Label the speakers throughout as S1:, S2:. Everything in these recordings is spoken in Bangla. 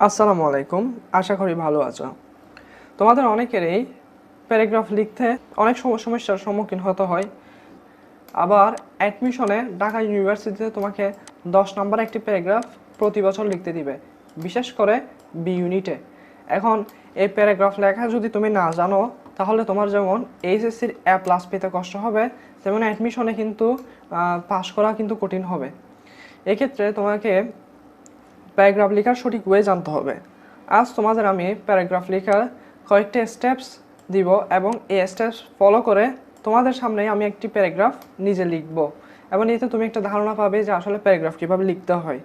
S1: আসসালামু আলাইকুম। আশা করি ভালো আছো। তোমাদের অনেকেরই প্যারাগ্রাফ লিখতে অনেক সমস্যার সম্মুখীন হতে হয়। আবার অ্যাডমিশনে ঢাকা ইউনিভার্সিটিতে তোমাকে 10 নম্বর একটি প্যারাগ্রাফ প্রতি বছর লিখতে দিবে, বিশেষ করে বি ইউনিটে। এখন এই প্যারাগ্রাফ লেখা যদি তুমি না জানো, তাহলে তোমার যেমন এইচএসসির A+ পেতে কষ্ট হবে, তেমন অ্যাডমিশনে কিন্তু পাশ করা কিন্তু কঠিন হবে। এক্ষেত্রে তোমাকে প্যারাগ্রাফ লেখার সঠিক ওয়ে জানতে হবে। আজ তোমাদের আমি প্যারাগ্রাফ লেখার কয়েকটা স্টেপস দিব এবং এই স্টেপস ফলো করে তোমাদের সামনে আমি একটি প্যারাগ্রাফ নিজে লিখব এবং এতে তুমি একটা ধারণা পাবে যে আসলে প্যারাগ্রাফ কীভাবে লিখতে হয়।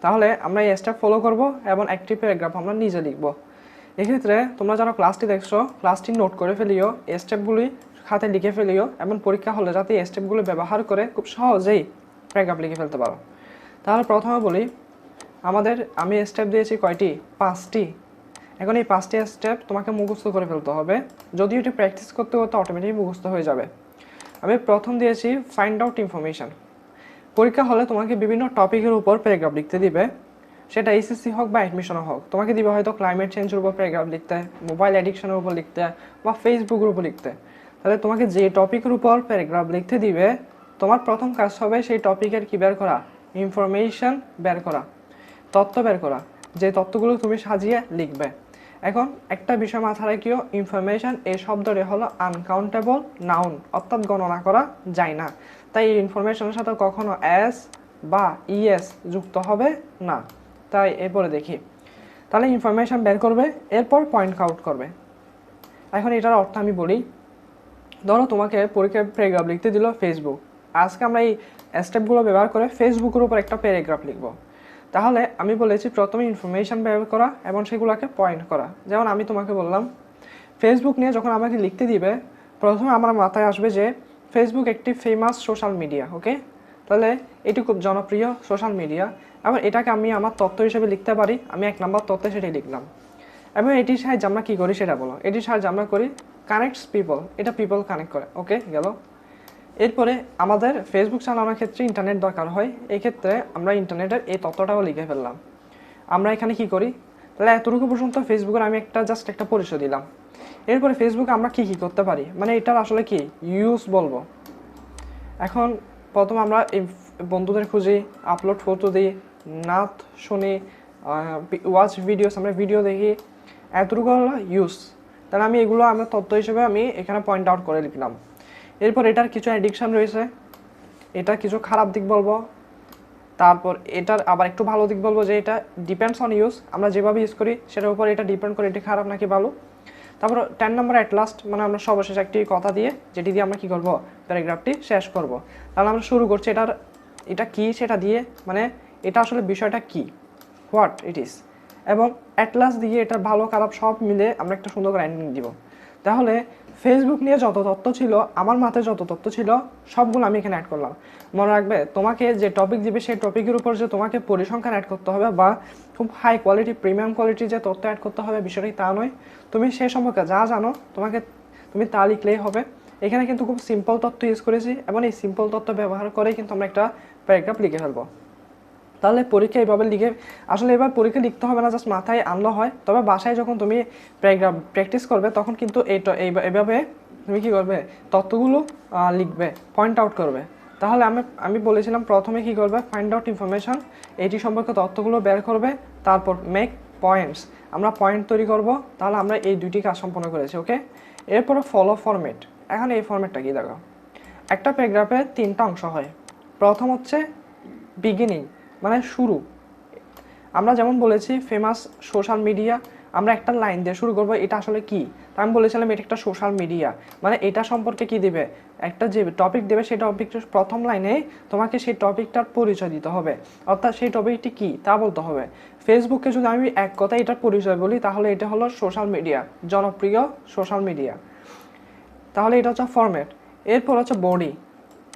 S1: তাহলে আমরা এই স্টেপ ফলো করব এবং একটি প্যারাগ্রাফ আমরা নিজে লিখব। এক্ষেত্রে তোমরা যারা ক্লাসটি দেখছো, ক্লাসটি নোট করে ফেলিও, এই স্টেপগুলি খাতে লিখে ফেলিও এবং পরীক্ষা হলে যাতে এই স্টেপগুলো ব্যবহার করে খুব সহজেই প্যারাগ্রাফ লিখে ফেলতে পারো। তাহলে প্রথমে বলি, আমি স্টেপ দিয়েছি কয়টি? 5টি। এখন এই 5টি স্টেপ তোমাকে মুখস্থ করে ফেলতে হবে, যদিও এটি প্র্যাকটিস করতে করতে অটোমেটিক মুখস্থ হয়ে যাবে। আমি প্রথম দিয়েছি ফাইন্ড আউট ইনফরমেশান। পরীক্ষা হলে তোমাকে বিভিন্ন টপিকের উপর প্যারাগ্রাফ লিখতে দিবে, সেটা এইচএসসি হোক বা অ্যাডমিশনও হোক। তোমাকে দিবে হয়তো ক্লাইমেট চেঞ্জের উপর প্যারাগ্রাফ লিখতে, মোবাইল অ্যাডিকশনের উপর লিখতে বা ফেসবুকের উপর লিখতে। তাহলে তোমাকে যে টপিকের উপর প্যারাগ্রাফ লিখতে দিবে, তোমার প্রথম কাজ হবে সেই টপিকের কি বের করা? ইনফরমেশান বের করা, তথ্য বের করা, যে তথ্যগুলো তুমি সাজিয়ে লিখবে। এখন একটা বিষয় মাথায় রাখিও, ইনফরমেশান এই শব্দটি হলো আনকাউন্টেবল নাউন, অর্থাৎ গণনা করা যায় না। তাই এই ইনফরমেশনের সাথে কখনো এস বা ইএস যুক্ত হবে না। তাই এরপরে দেখি, তাহলে ইনফরমেশান বের করবে, এরপর পয়েন্ট আউট করবে। এখন এটার অর্থ আমি বলি। ধরো তোমাকে পরীক্ষায় প্যারাগ্রাফ লিখতে দিল ফেসবুক। আজকে আমরা এই স্টেপগুলো ব্যবহার করে ফেসবুকের উপর একটা প্যারাগ্রাফ লিখব। তাহলে আমি বলেছি প্রথমে ইনফরমেশান বের করা এবং সেগুলোকে পয়েন্ট করা। যেমন আমি তোমাকে বললাম, ফেসবুক নিয়ে যখন আমাকে লিখতে দিবে, প্রথমে আমার মাথায় আসবে যে ফেসবুক একটি ফেমাস সোশ্যাল মিডিয়া। ওকে, তাহলে এটি খুব জনপ্রিয় সোশ্যাল মিডিয়া, এবং এটাকে আমি আমার তথ্য হিসেবে লিখতে পারি। আমি 1 নম্বর তথ্যে সেটাই লিখলাম। এবং এটির সাহায্যে আমরা কী করি সেটা বলো। এটির সাহায্যে আমরা করি কানেক্টস পিপল, এটা পিপল কানেক্ট করে। ওকে, গেল। এরপরে আমাদের ফেসবুক চালানোর ক্ষেত্রে ইন্টারনেট দরকার হয়, এই ক্ষেত্রে আমরা ইন্টারনেটের এই তথ্যটাও লিখে ফেললাম। আমরা এখানে কি করি? তাহলে এতটুকু পর্যন্ত ফেসবুকের আমি জাস্ট একটা পরিচয় দিলাম। এরপরে ফেসবুকে আমরা কি কি করতে পারি, মানে এটার আসলে কি ইউজ বলবো। এখন প্রথমে আমরা এই বন্ধুদের খুঁজি, আপলোড ফটো দিই, নাচ শুনি, ওয়াচ ভিডিওস, আমরা ভিডিও দেখি, এতটুকু হলো ইউজ। তাহলে আমি এগুলো আমার তথ্য হিসেবে আমি এখানে পয়েন্ট আউট করে লিখলাম। এরপর এটার কিছু অ্যাডিকশান রয়েছে, এটা কিছু খারাপ দিক বলবো। তারপর এটার আবার একটু ভালো দিক বলবো, যে এটা ডিপেন্ডস অন ইউজ, আমরা যেভাবে ইউজ করি সেটার উপর এটা ডিপেন্ড করে, এটা খারাপ নাকি ভালো। তারপর 10 নম্বর অ্যাট লাস্ট, মানে আমরা সর্বশেষ একটি কথা দিয়ে, যেটি দিয়ে আমরা কী করবো, প্যারাগ্রাফটি শেষ করব। তাহলে আমরা শুরু করছি এটা কি সেটা দিয়ে, মানে এটা আসলে বিষয়টা কি, হোয়াট ইট ইজ, এবং অ্যাট লাস্ট দিয়ে এটার ভালো খারাপ সব মিলে আমরা একটা সুন্দর করে এন্ডিং দিব। তাহলে ফেসবুক নিয়ে যত তথ্য ছিল, আমার মাথায় যত তথ্য ছিল, সবগুলো আমি এখানে অ্যাড করলাম। মনে রাখবে, তোমাকে যে টপিক দিবে সেই টপিকের উপর যে তোমাকে পরিসংখ্যান অ্যাড করতে হবে বা খুব হাই কোয়ালিটি প্রিমিয়াম কোয়ালিটির যে তথ্য অ্যাড করতে হবে, বিষয়টি তা নয়। তুমি সেই সম্পর্কে যা জানো তুমি তা লিখলেই হবে। এখানে কিন্তু খুব সিম্পল তথ্য ইউজ করেছি এবং এই সিম্পল তথ্য ব্যবহার করেই কিন্তু আমরা একটা প্যারাগ্রাফ লিখে ফেলবো। তাহলে পরীক্ষা এইভাবে লিখে, আসলে এবার পরীক্ষা লিখতে হবে না, জাস্ট মাথায় আনলে হয়। তবে বাসায় যখন তুমি প্যারাগ্রাফ প্র্যাকটিস করবে, তখন কিন্তু এইভাবে তুমি কী করবে, তথ্যগুলো লিখবে, পয়েন্ট আউট করবে। তাহলে আমি বলেছিলাম প্রথমে কী করবে, ফাইন্ড আউট ইনফরমেশান, এটি সম্পর্কে তথ্যগুলো বের করবে। তারপর মেক পয়েন্টস, আমরা পয়েন্ট তৈরি করব। তাহলে আমরা এই 2টি কাজ সম্পন্ন করেছি। ওকে, এরপরে ফলো ফরম্যাট। এখন এই ফরম্যাটটা কী দেখো, একটা প্যারাগ্রাফে 3টা অংশ হয়। প্রথম হচ্ছে বিগিনিং, মানে শুরু। আমরা যেমন বলেছি ফেমাস সোশ্যাল মিডিয়া, আমরা একটা লাইন দিয়ে শুরু করবো, এটা আসলে কি। তা আমি বলেছিলাম এটা একটা সোশ্যাল মিডিয়া, মানে এটা সম্পর্কে কি দিবে, একটা যে টপিক দেবে সেই টপিকটার প্রথম লাইনে তোমাকে সেই টপিকটার পরিচয় দিতে হবে, অর্থাৎ সেই টপিকটি কি তা বলতে হবে। ফেসবুককে যদি আমি এক কথায় এটার পরিচয় বলি, তাহলে এটা হলো সোশ্যাল মিডিয়া, জনপ্রিয় সোশ্যাল মিডিয়া। তাহলে এটা হচ্ছে ফরম্যাট। এরপর হচ্ছে বডি,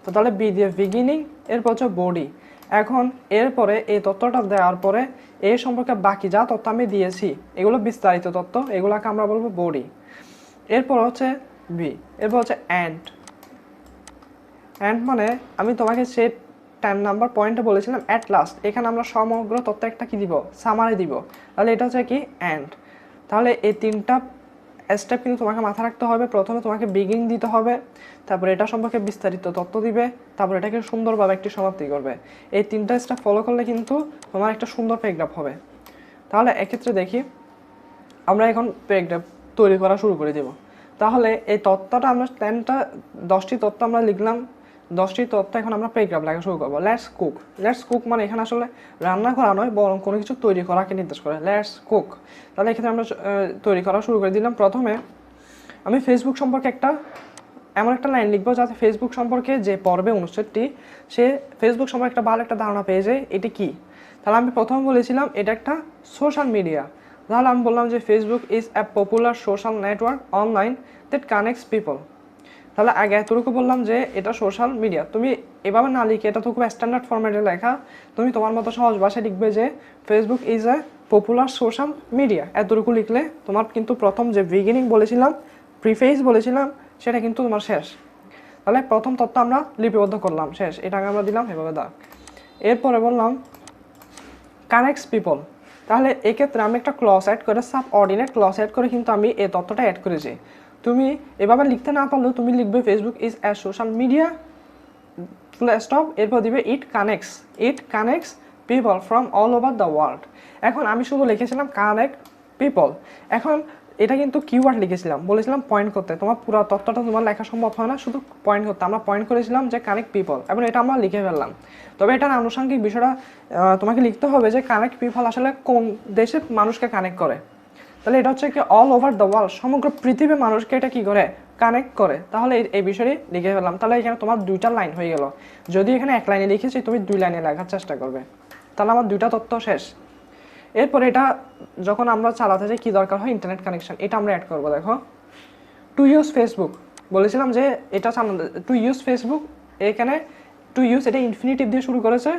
S1: তো তাহলে বি দিয়ে বিগিনিং, এরপর হচ্ছে বডি। এখন এরপরে এই তথ্যটা দেওয়ার পরে এই সম্পর্কে বাকি যা তথ্য আমি দিয়েছি, এগুলো বিস্তারিত তথ্য, এগুলোকে আমরা বলবো বডি। এরপর হচ্ছে বি, এরপর হচ্ছে অ্যান্ড। অ্যান্ড মানে আমি তোমাকে সে 10 নাম্বার পয়েন্টে বলেছিলাম অ্যাট লাস্ট, এখানে আমরা সমগ্র তথ্য একটা কি দিব, সামারি দিব। তাহলে এটা হচ্ছে কি অ্যান্ড। তাহলে এই তিনটা স্টেপ কিন্তু তোমাকে মাথায় রাখতে হবে। প্রথমে তোমাকে বিগিনিং দিতে হবে, তারপরে এটা সম্পর্কে বিস্তারিত তথ্য দিবে, তারপর এটাকে সুন্দরভাবে একটি সমাপ্তি করবে। এই তিনটা স্টেপ ফলো করলে কিন্তু তোমার একটা সুন্দর প্যারাগ্রাফ হবে। তাহলে এক্ষেত্রে দেখি আমরা এখন প্যারাগ্রাফ তৈরি করা শুরু করে দেব। তাহলে এই তথ্যটা আমরা 10টি তথ্য আমরা লিখলাম, 10টি তথ্য এখন আমরা প্যারাগ্রাফ লেখা শুরু করবো। লেটস কুক মানে এখানে আসলে রান্না করা নয়, বরং কোনো কিছু তৈরি করাকে নির্দেশ করে, লেটস কুক। তাহলে এক্ষেত্রে আমরা তৈরি করা শুরু করে দিলাম। প্রথমে আমি ফেসবুক সম্পর্কে এমন একটা লাইন লিখবো যাতে ফেসবুক সম্পর্কে যে পড়বে অনুচ্ছেদটি, সে ফেসবুক সম্পর্কে একটা ভালো একটা ধারণা পেয়ে যায় এটি কি। তাহলে আমি প্রথমে বলেছিলাম এটা একটা সোশ্যাল মিডিয়া। তাহলে আমি বললাম যে Facebook is a popular social network online that connects people. তাহলে আগে এতটুকু বললাম যে এটা সোশ্যাল মিডিয়া। তুমি এভাবে না লিখে, এটা তো খুব স্ট্যান্ডার্ড ফরম্যাটে লেখা, তুমি তোমার মতো সহজ ভাষায় লিখবে যে Facebook is a popular social media. এতটুকু লিখলে তোমার কিন্তু প্রথম যে বিগিনিং বলেছিলাম, প্রিফেস বলেছিলাম, সেটা কিন্তু তোমার শেষ। তাহলে প্রথম তথ্য আমরা লিপিবদ্ধ করলাম, শেষ। এটাকে আমরা দিলাম এভাবে দাও। এরপরে বললাম কানেক্টস পিপল। তাহলে এক্ষেত্রে আমি একটা ক্লজ অ্যাড করে, সাব অর্ডিনেট ক্লজ অ্যাড করে কিন্তু আমি এই তথ্যটা অ্যাড করেছি। তুমি এভাবে লিখতে না পারলেও তুমি লিখবে Facebook is a social media full stop, এরপর দিবে it connects people from all over the world. এখন আমি শুধু লিখেছিলাম কানেক্ট পিপল। এখন এটা কিন্তু কিওয়ার্ড লিখেছিলাম, বলেছিলাম পয়েন্ট করতে। তোমার পুরো তথ্যটা তোমার লেখা সম্ভব হয় না, শুধু পয়েন্ট করতে। আমরা পয়েন্ট করেছিলাম যে কানেক্ট পিপল, এবং এটা আমরা লিখে ফেললাম। তবে এটার আনুষঙ্গিক বিষয়টা তোমাকে লিখতে হবে যে কানেক্ট পিপল আসলে কোন দেশের মানুষকে কানেক্ট করে। তাহলে এটা হচ্ছে কি অল ওভার দ্য ওয়ার্ল্ড, সমগ্র পৃথিবীর মানুষকে এটা কি করে, কানেক্ট করে। তাহলে এই বিষয়টি লিখে ফেললাম। তাহলে এখানে তোমার 2টা লাইন হয়ে গেল। যদি এখানে 1 লাইনে লিখেছি, তুমি 2 লাইনে লেখার চেষ্টা করবে। তাহলে আমার 2টা তথ্য শেষ। এরপর এটা যখন আমরা চালাতে যাই কি দরকার হয়, ইন্টারনেট কানেকশন। এটা আমরা অ্যাড করবো। দেখো টু ইউজ ফেসবুক বলেছিলাম যে এটা টু ইউজ ফেসবুক, এখানে টু ইউজ এটা ইনফিনিটিভ দিয়ে শুরু করেছে।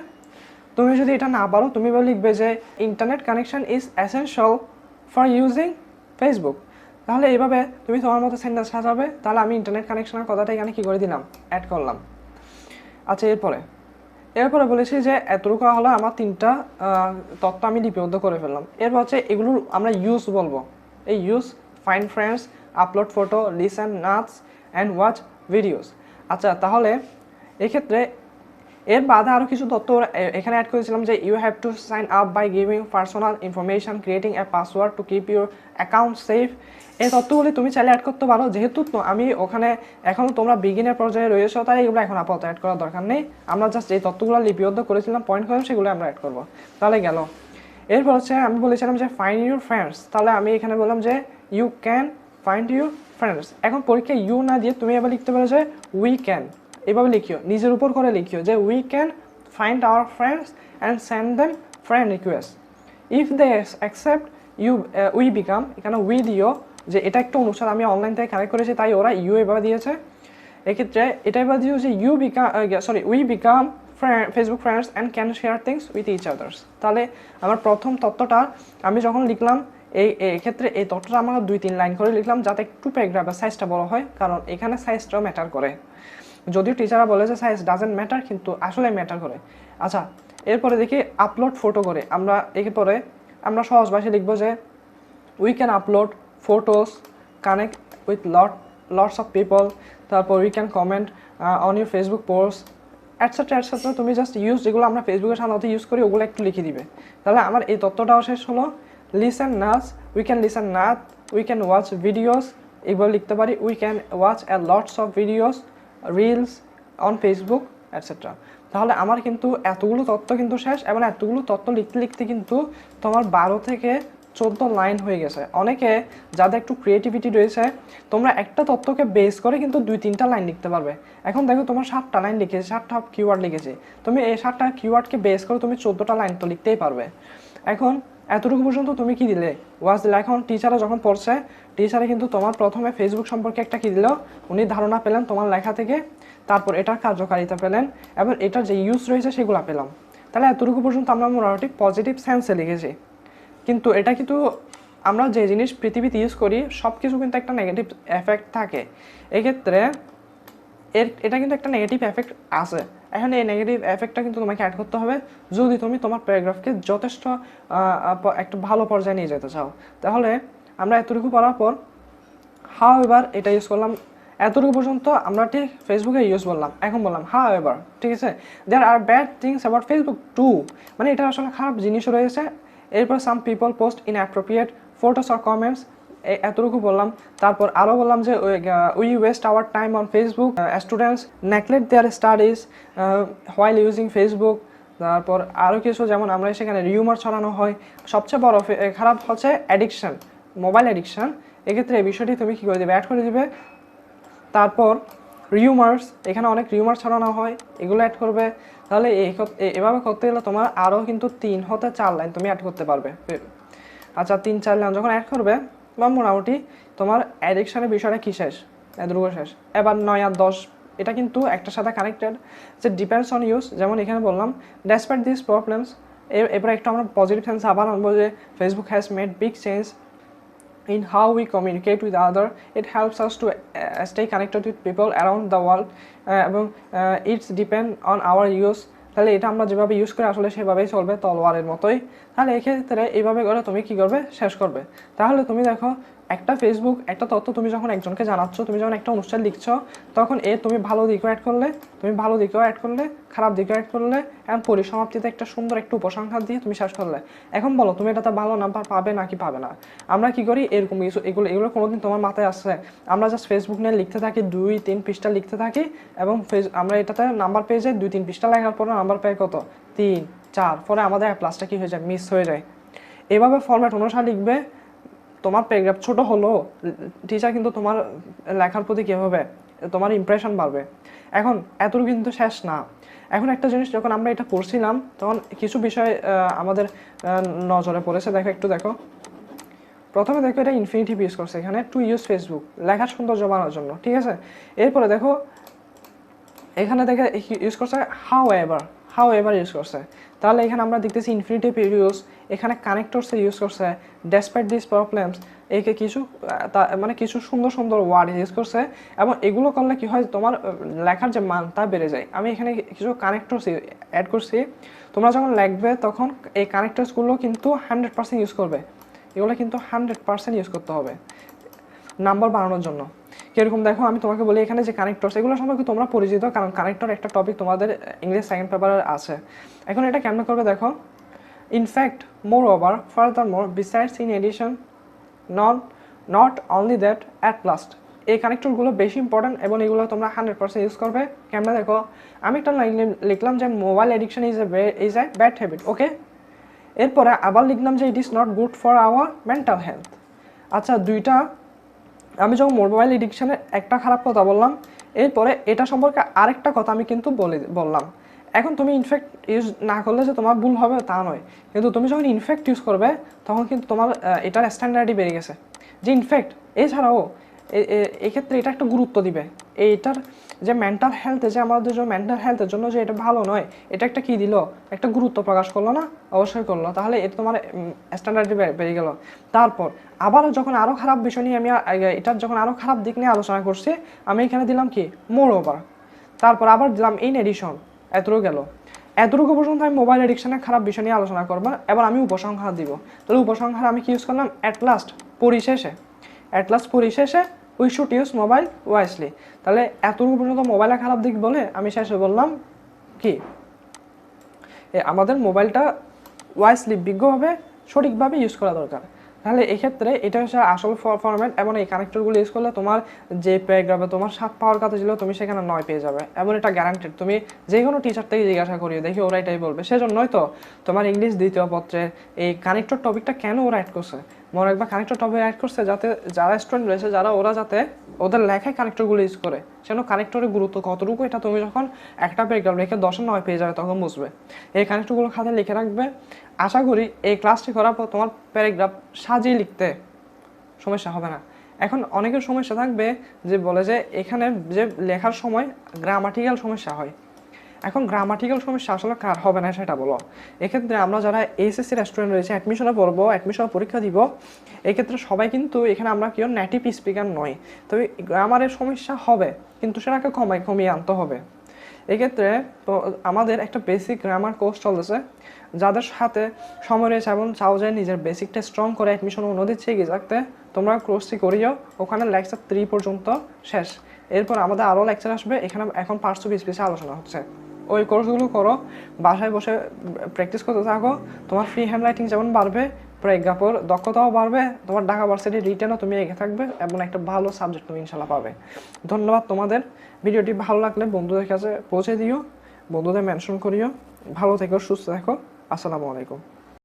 S1: তুমি যদি এটা না পারো, তুমি লিখবে যে internet connection is essential for using Facebook. তাহলে এইভাবে তুমি তোমার মতো সেন্টেন্স সাজাবে। তাহলে আমি ইন্টারনেট কানেকশনের কথাটা এখানে কী করে দিলাম, অ্যাড করলাম। আচ্ছা, এরপরে বলেছি যে এতটুকু হলো আমার 3টা তথ্য আমি লিপিবদ্ধ করে ফেললাম। এরপর হচ্ছে এগুলোর আমরা ইউজ বলবো। এই use, find friends, upload photo, listen nuts and watch videos. আচ্ছা, তাহলে এক্ষেত্রে এর বাদে আরও কিছু তথ্য এখানে অ্যাড করেছিলাম যে you have to sign up by giving personal information, creating a password to keep your account safe. এই তথ্যগুলি তুমি চাইলে অ্যাড করতে পারো। যেহেতু আমি ওখানে এখনও তোমরা বিগিনের পর্যায়ে রয়েছো, তাই এগুলো এখন আপাতত অ্যাড করার দরকার নেই। আমরা জাস্ট এই তথ্যগুলো লিপিবদ্ধ করেছিলাম, পয়েন্ট করে সেগুলো আমরা অ্যাড করবো। তাহলে গেল। এরপর হচ্ছে আমি বলেছিলাম যে ফাইন্ড ইউর ফ্রেন্ডস। তাহলে আমি এখানে বললাম যে you can find your friends. এখন পরীক্ষায় ইউ না দিয়ে তুমি এবার লিখতে পারো যে উই ক্যান। এভাবে লিখিও, নিজের উপর করে লিখিও যে we can find our friends and send them friend request. If they accept you we become, এখানে উই দিও যে এটা একটা অনুষ্ঠান আমি অনলাইন থেকে কানেক্ট করেছি, তাই ওরা ইউ এভাবে দিয়েছে। এক্ষেত্রে এটা এবার দিও যে we become Facebook friends and can share things with each others. তাহলে আমার প্রথম তথ্যটা আমি যখন লিখলাম, এক্ষেত্রে এই তথ্যটা আমরা 2-3 লাইন করে লিখলাম, যাতে একটু প্যারাগ্রাফের সাইজটা বড় হয়, কারণ এখানে সাইজটাও ম্যাটার করে। যদিও টিচাররা বলে যে সাইজ ডাজেন্ট ম্যাটার, কিন্তু আসলে ম্যাটার করে। আচ্ছা, এরপরে দেখি আপলোড ফটো করে। এরপরে আমরা সহজ ভাষায় লিখবো যে we can upload photos, connect with lots of people, তারপর we can comment on your Facebook post etcetera. তুমি জাস্ট ইউজ যেগুলো আমরা ফেসবুকে সাধারণত ইউজ করি ওগুলো একটু লিখে দিবে। তাহলে আমার এই তথ্যটাও শেষ হলো। লিসেন নাচ, we can listen Nath, we can watch videos, এগুলো লিখতে পারি। We can watch lots of videos, reels on Facebook etcetera. তাহলে আমার কিন্তু এতগুলো তথ্য কিন্তু শেষ, এবং এতগুলো তথ্য লিখতে লিখতে কিন্তু তোমার 12 থেকে 14 লাইন হয়ে গেছে। অনেকে যাদের একটু ক্রিয়েটিভিটি রয়েছে, তোমরা একটা তথ্যকে বেস করে কিন্তু 2-3টা লাইন লিখতে পারবে। এখন দেখো তোমার 7টা লাইন লিখেছে, 7টা কিওয়ার্ড লিখেছে। তুমি এই 7টা কিওয়ার্ডকে বেস করে তুমি 14টা লাইন তো লিখতেই পারবে। এখন এতটুকু পর্যন্ত তুমি কি দিলে, ওয়াজ দিলে। এখন টিচাররা যখন পড়ছে, টিচারে কিন্তু তোমার প্রথমে ফেসবুক সম্পর্কে একটা কি দিল, উনি ধারণা পেলেন তোমার লেখা থেকে, তারপর এটার কার্যকারিতা পেলেন, এবং এটার যে ইউজ রয়েছে সেগুলো পেলাম। তাহলে এতটুকু পর্যন্ত আমরা মোটামুটি পজিটিভ সেন্সে লিখেছি। কিন্তু এটা কিন্তু আমরা যে জিনিস পৃথিবীতে ইউজ করি সব কিছু কিন্তু একটা নেগেটিভ এফেক্ট থাকে। এক্ষেত্রে এটা কিন্তু একটা নেগেটিভ এফেক্ট আছে। এখন এই নেগেটিভ এফেক্টটা কিন্তু তোমাকে অ্যাড করতে হবে যদি তুমি তোমার প্যারাগ্রাফকে যথেষ্ট একটা ভালো পর্যায়ে নিয়ে যেতে চাও। তাহলে আমরা এতটুকু পড়ার পর হাউ এভার এটা ইউজ করলাম, এতটুকু পর্যন্ত আমরা ঠিক ফেসবুকে ইউজ বললাম। এখন বললাম হাউ এভার, ঠিক আছে, there are bad things about Facebook too, মানে এটা আসলে খারাপ জিনিসও রয়েছে। এরপর some people post inappropriate photos or comments, এতটুকু বললাম। তারপর আরও বললাম যে we waste our time on Facebook, students neglect their studies while using Facebook. তারপর আরও কিছু, যেমন আমরা সেখানে রিউমার ছড়ানো হয়। সবচেয়ে বড় খারাপ হচ্ছে অ্যাডিকশান, মোবাইল অ্যাডিকশান। এক্ষেত্রে এই বিষয়টি তুমি কী করে দেবে, অ্যাড করে দেবে। তারপর রিউমার্স, এখানে অনেক রিউমার ছড়ানো হয়, এগুলো অ্যাড করবে। তাহলে এভাবে করতে গেলে তোমার আরও কিন্তু 3 হতে 4 লাইন তুমি অ্যাড করতে পারবে। আচ্ছা 3-4 লাইন যখন অ্যাড করবে, বা মোটামুটি তোমার অ্যাডিকশানের বিষয়টা কী শেষ, এতটুকু শেষ। এবার 9 আর 10, এটা কিন্তু একটার সাথে কানেক্টেড, যে ডিপেন্ডস অন ইউজ। যেমন এখানে বললাম ডেসপাইট দিস প্রবলেমস, এরপরে একটু আমরা পজিটিভ সেন্স আবার আনবো যে Facebook has made big change in how we communicate with other. It helps us to stay connected with people around the world, এবং it's depend on our use. তাহলে এটা আমরা যেভাবে ইউজ করি আসলে সেভাবেই চলবে, তলোয়ারের মতোই। তাহলে এক্ষেত্রে এইভাবে করে তুমি কী করবে, শেষ করবে। তাহলে তুমি দেখো একটা ফেসবুক একটা তথ্য তুমি যখন একজনকে জানাচ্ছ, তুমি যখন একটা অনুষ্ঠান লিখছো, তখন তুমি ভালো দিকও অ্যাড করলে, খারাপ দিকও অ্যাড করলে, এবং পরিসমাপ্তিতে একটা সুন্দর একটা উপসংহার দিয়ে তুমি শেষ করলে। এখন বলো তুমি এটাতে ভালো নাম্বার পাবে নাকি পাবে না? আমরা কি করি, এরকম কিছু এগুলো কোনোদিন তোমার মাথায় আসছে? আমরা জাস্ট ফেসবুক নিয়ে লিখতে থাকি, 2-3 পৃষ্ঠা লিখতে থাকি, এবং আমরা এটাতে নাম্বার পেয়ে যাই। 2-3 পৃষ্ঠা লেখার পরে নাম্বার পেয়ে কত, 3-4, পরে আমাদের প্লাসটা কি হয়ে যায়, মিস হয়ে যায়। এভাবে ফরম্যাট অনুসারে লিখবে। তোমার প্যারাগ্রাফ ছোট হলো, টিচার কিন্তু তোমার লেখার প্রতি কী হবে, তোমার ইমপ্রেশন বাড়বে। এখন এতটুকু কিন্তু শেষ না। এখন একটা জিনিস, যখন আমরা এটা পড়ছিলাম তখন কিছু বিষয় আমাদের নজরে পড়েছে। একটু দেখো। প্রথমে দেখো এটা ইনফিনিটিভ ইউজ করছে এখানে, টু ইউজ ফেসবুক, লেখার সৌন্দর্য বাড়ানোর জন্য, ঠিক আছে। এরপরে দেখো এখানে দেখে ইউজ করছে হাউ এভার ইউজ করছে। তাহলে এখানে আমরা দেখতেছি ইনফিনিটিভ ইউজ, এখানে কানেক্টরসে ইউজ করছে, ডেসপাইট দিস প্রবলেমস, একে কিছু সুন্দর সুন্দর ওয়ার্ড ইউজ করছে। এবং এগুলো করলে কি হয়, তোমার লেখার যে মান তা বেড়ে যায়। আমি এখানে কিছু কানেক্টরস অ্যাড করছি। তোমরা যখন লিখবে তখন এই কানেক্টরসগুলো কিন্তু 100% ইউজ করবে। এগুলো কিন্তু 100% ইউজ করতে হবে নাম্বার বাড়ানোর জন্য। কীরকম দেখো, আমি তোমাকে বলি এখানে যে কানেক্টরস, এগুলো সম্পর্কে তোমরা পরিচিত, কারণ কানেক্টর একটা টপিক তোমাদের ইংলিশ সেকেন্ড পেপারে আছে। এখন এটা কেমন করবে দেখো, in fact, moreover, furthermore, besides, in addition, not only that, at last. এই কানেক্টরগুলো বেশি ইম্পর্টেন্ট এবং এগুলো তোমরা 100% ইউজ করবে। কেমন দেখো, আমি একটা লাইন লিখলাম যে mobile addiction is a bad habit, okay. এরপরে আবার লিখলাম যে it is not good for our mental health. আচ্ছা, দুইটা আমি যখন মোবাইল এডিকশনের একটা খারাপ কথা বললাম, এরপরে এটা সম্পর্কে আরেকটা কথা আমি কিন্তু বললাম। এখন তুমি ইনফ্যাক্ট ইউজ না করলে যে তোমার ভুল হবে তা নয়, কিন্তু তুমি যখন ইনফ্যাক্ট ইউজ করবে তখন কিন্তু তোমার এটার স্ট্যান্ডার্ডই বেড়ে গেছে। যে ইনফ্যাক্ট, এছাড়াও এক্ষেত্রে এটা একটা গুরুত্ব দিবে, এইটার যে মেন্টাল হেলথ, যে আমাদের যে মেন্টাল হেলথের জন্য যে এটা ভালো নয়, এটা একটা কি দিল, একটা গুরুত্ব প্রকাশ করলো না? অবশ্যই করলো। তাহলে এটা তোমার স্ট্যান্ডার্ডই বেড়ে গেল। তারপর আবার যখন আরও খারাপ বিষয় নিয়ে আমি এটার যখন আরও খারাপ দিক নিয়ে আলোচনা করছি, আমি এখানে দিলাম কি, মোর ওভার। তারপর আবার দিলাম ইন এডিশন, এতটুকু পর্যন্ত আমি মোবাইল এডিকশনের খারাপ বিষয় নিয়ে আলোচনা করবো। এবার আমি উপসংহার দিব। তাহলে উপসংহার আমি কি ইউজ করলাম, অ্যাট লাস্ট, পরিশেষে we should use mobile wisely. তাহলে এতটুকু পর্যন্ত মোবাইলের খারাপ দিক বলে আমি শেষে বললাম কি, আমাদের মোবাইলটা ওয়াইসলি, বিজ্ঞভাবে, সঠিকভাবে ইউজ করা দরকার। তাহলে এক্ষেত্রে এটা হচ্ছে আসল ফরম্যাট, এবং এই কানেক্টরগুলো ইউজ করলে তোমার যে প্যারাগ্রাফে তোমার 7 পাওয়ার কথা ছিল তুমি সেখানে 9 পেয়ে যাবে, এবং এটা গ্যারান্টেড। তুমি যে কোনো টিচার থেকে জিজ্ঞাসা করিও, দেখি ওরা এটাই বলবে। সেজন্যই তো তোমার ইংলিশ দ্বিতীয় পত্রে এই কানেক্টর টপিকটা কেন ওরা অ্যাড করছে, মনে একবার কানেক্টর টপিক অ্যাড করছে যাতে যারা স্টুডেন্ট রয়েছে ওরা যাতে ওদের লেখায় কানেক্টরগুলো ইউজ করে। সেজন্য কানেক্টরের গুরুত্ব কতটুকু এটা তুমি যখন একটা প্যারাগ্রাফ লিখে 10-9 পেয়ে যাবে তখন বুঝবে। এই কানেক্টরগুলো খাতে লিখে রাখবে। আশা করি এই ক্লাসটি করার পর তোমার প্যারাগ্রাফ সাজিয়ে লিখতে সমস্যা হবে না। এখন অনেকের সমস্যা থাকবে যে বলে যে এখানে যে লেখার সময় গ্রামাটিক্যাল সমস্যা হয়। এখন গ্রামাটিক্যাল সমস্যা আসলে কার হবে না সেটা বলো। এক্ষেত্রে আমরা যারা এইচএসসি রেস্টুরেন্ট রয়েছে অ্যাডমিশনে পড়বো, অ্যাডমিশন পরীক্ষা দিব, এক্ষেত্রে সবাই কিন্তু এখানে আমরা কেউ নেটিভ স্পিকার নই। তবে গ্রামারের সমস্যা হবে, কিন্তু সেটাকে কমিয়ে আনতে হবে। এক্ষেত্রে তো আমাদের একটা বেসিক গ্রামার কোর্স চলতেছে, যাদের সাথে সময় রয়েছে এবং চাও যে নিজের বেসিকটা স্ট্রং করে অ্যাডমিশন অন্যদের চেয়ে এগিয়ে থাকতে, তোমরা কোর্সটি করিও। ওখানে লেকচার 3 পর্যন্ত শেষ। এরপর আমাদের আরও লেকচার আসবে, এখানে এখন পার্টস টু পিস আলোচনা হচ্ছে। ওই কোর্সগুলো করো, বাসায় বসে প্র্যাকটিস করতে থাকো। তোমার ফ্রি হ্যান্ড রাইটিং যেমন বাড়বে, প্রেজ্ঞাপর দক্ষতাও বাড়বে, তোমার ঢাকা ভার্সিটির রিটেনও তুমি এগিয়ে থাকবে এবং একটা ভালো সাবজেক্ট তুমি ইনশাল্লাহ পাবে। ধন্যবাদ তোমাদের। ভিডিওটি ভালো লাগলে বন্ধুদের কাছে পৌঁছে দিও, বন্ধুদের মেনশন করিও। ভালো থেকো, সুস্থ থেকো। আসসালামু আলাইকুম।